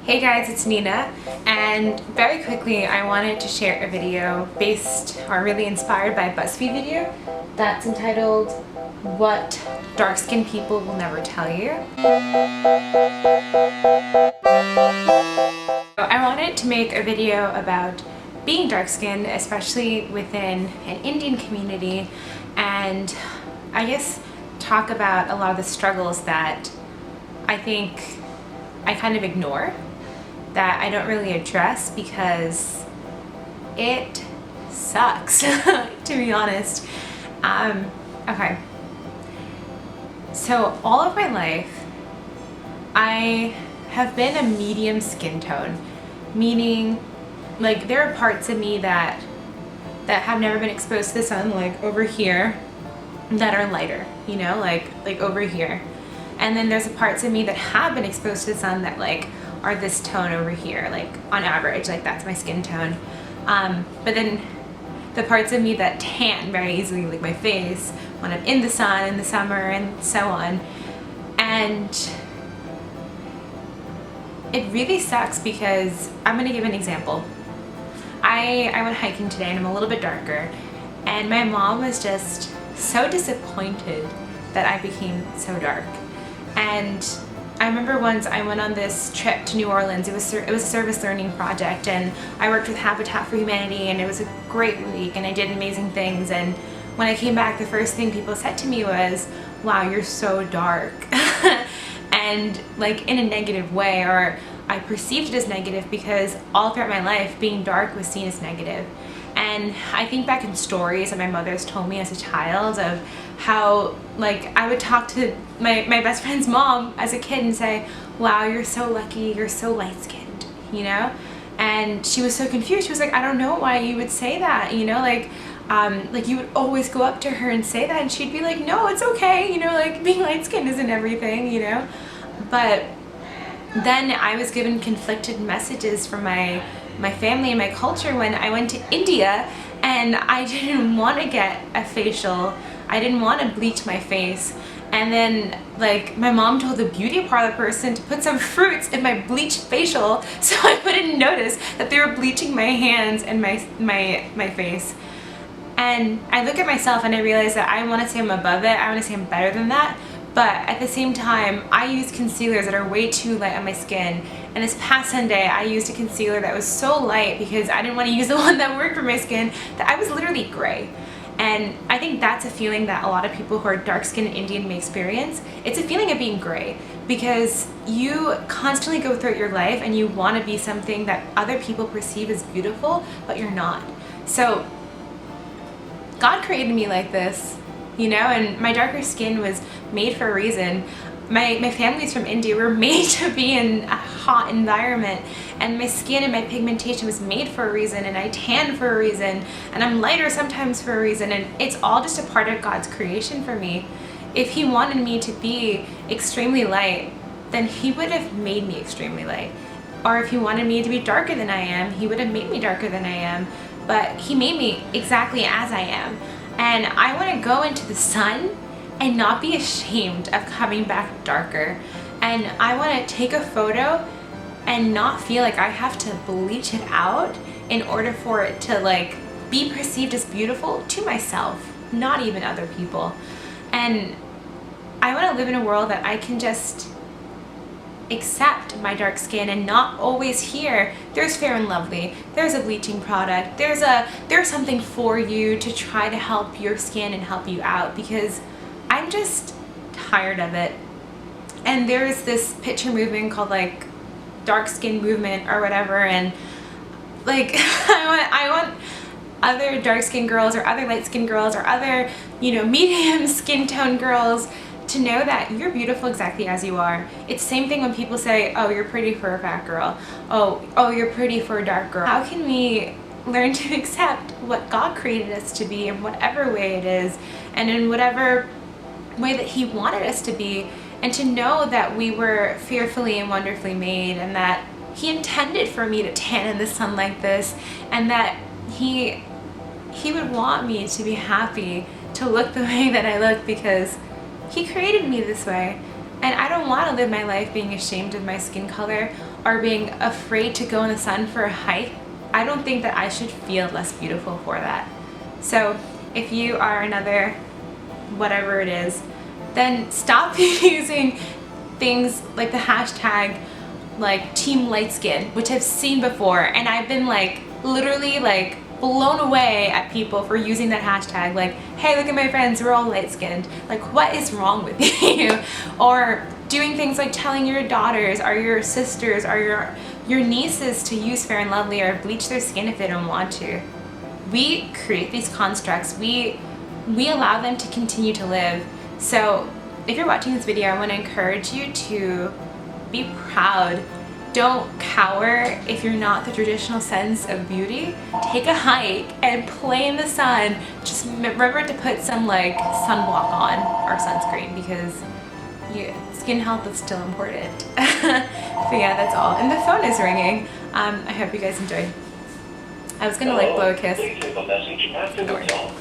Hey guys, it's Nina, and very quickly I wanted to share a video based or really inspired by a BuzzFeed video that's entitled What Dark-Skinned People Will Never Tell You. I wanted to make a video about being dark-skinned, especially within an Indian community, and I guess talk about a lot of the struggles that I think I kind of ignore, that I don't really address because it sucks, to be honest. Okay. So all of my life, I have been a medium skin tone, meaning like there are parts of me that have never been exposed to the sun, like over here, that are lighter, you know, like over here. And then there's parts of me that have been exposed to the sun that like are this tone over here, like on average, like that's my skin tone. But then the parts of me that tan very easily, like my face, when I'm in the sun in the summer and so on. And it really sucks because I'm gonna give an example. I went hiking today and I'm a little bit darker, and my mom was just so disappointed that I became so dark. And I remember once I went on this trip to New Orleans. It was a service learning project, and I worked with Habitat for Humanity, and it was a great week, and I did amazing things. And when I came back, the first thing people said to me was, "Wow, you're so dark," and like in a negative way, or I perceived it as negative because all throughout my life, being dark was seen as negative. And I think back in stories that my mother's told me as a child of how like I would talk to my best friend's mom as a kid and say, "Wow, you're so lucky, you're so light-skinned," you know? And she was so confused. She was like, "I don't know why you would say that," you know, like you would always go up to her and say that, and she'd be like, "No, it's okay, you know, like being light-skinned isn't everything," you know? But then I was given conflicted messages from my family and my culture when I went to India, and I didn't want to get a facial. I didn't want to bleach my face. And then like my mom told the beauty parlor person to put some fruits in my bleached facial so I wouldn't notice that they were bleaching my hands and my face. And I look at myself and I realize that I want to say I'm above it. I want to say I'm better than that. But at the same time, I use concealers that are way too light on my skin. And this past Sunday, I used a concealer that was so light because I didn't want to use the one that worked for my skin, that I was literally gray. And I think that's a feeling that a lot of people who are dark-skinned Indian may experience. It's a feeling of being gray because you constantly go throughout your life and you want to be something that other people perceive as beautiful, but you're not. So God created me like this, you know, and my darker skin was made for a reason. My family's from India. We're made to be in a hot environment, and my skin and my pigmentation was made for a reason, and I tan for a reason, and I'm lighter sometimes for a reason, and it's all just a part of God's creation for me. If He wanted me to be extremely light, then He would have made me extremely light. Or if He wanted me to be darker than I am, He would have made me darker than I am. But He made me exactly as I am. And I want to go into the sun and not be ashamed of coming back darker. And I want to take a photo and not feel like I have to bleach it out in order for it to like be perceived as beautiful to myself, not even other people. And I want to live in a world that I can just accept my dark skin and not always hear there's Fair and Lovely, there's a bleaching product, there's something for you to try to help your skin and help you out, because I'm just tired of it. And there's this picture movement called like dark skin movement or whatever, and like I want other dark skin girls or other light skin girls or other, you know, medium skin tone girls to know that you're beautiful exactly as you are. It's the same thing when people say, "Oh, you're pretty for a fat girl. Oh, you're pretty for a dark girl." How can we learn to accept what God created us to be in whatever way it is, and in whatever way that He wanted us to be, and to know that we were fearfully and wonderfully made, and that He intended for me to tan in the sun like this, and that He would want me to be happy, to look the way that I look, because He created me this way. And I don't want to live my life being ashamed of my skin color are being afraid to go in the sun for a hike, I don't think that I should feel less beautiful for that. So if you are another whatever it is, then stop using things like the hashtag like Team Light Skin, which I've seen before, and I've been like literally like blown away at people for using that hashtag, like, hey, look at my friends, we're all light skinned. Like, what is wrong with you? Or doing things like telling your daughters or your sisters or your nieces to use Fair and Lovely or bleach their skin if they don't want to. We create these constructs. We allow them to continue to live. So if you're watching this video, I want to encourage you to be proud. Don't cower if you're not the traditional sense of beauty. Take a hike and play in the sun. Just remember to put some like sunblock on or sunscreen, because skin health is still important. But yeah, that's all. And the phone is ringing. I hope you guys enjoyed. I was gonna like blow a kiss. Please leave a message after the tone.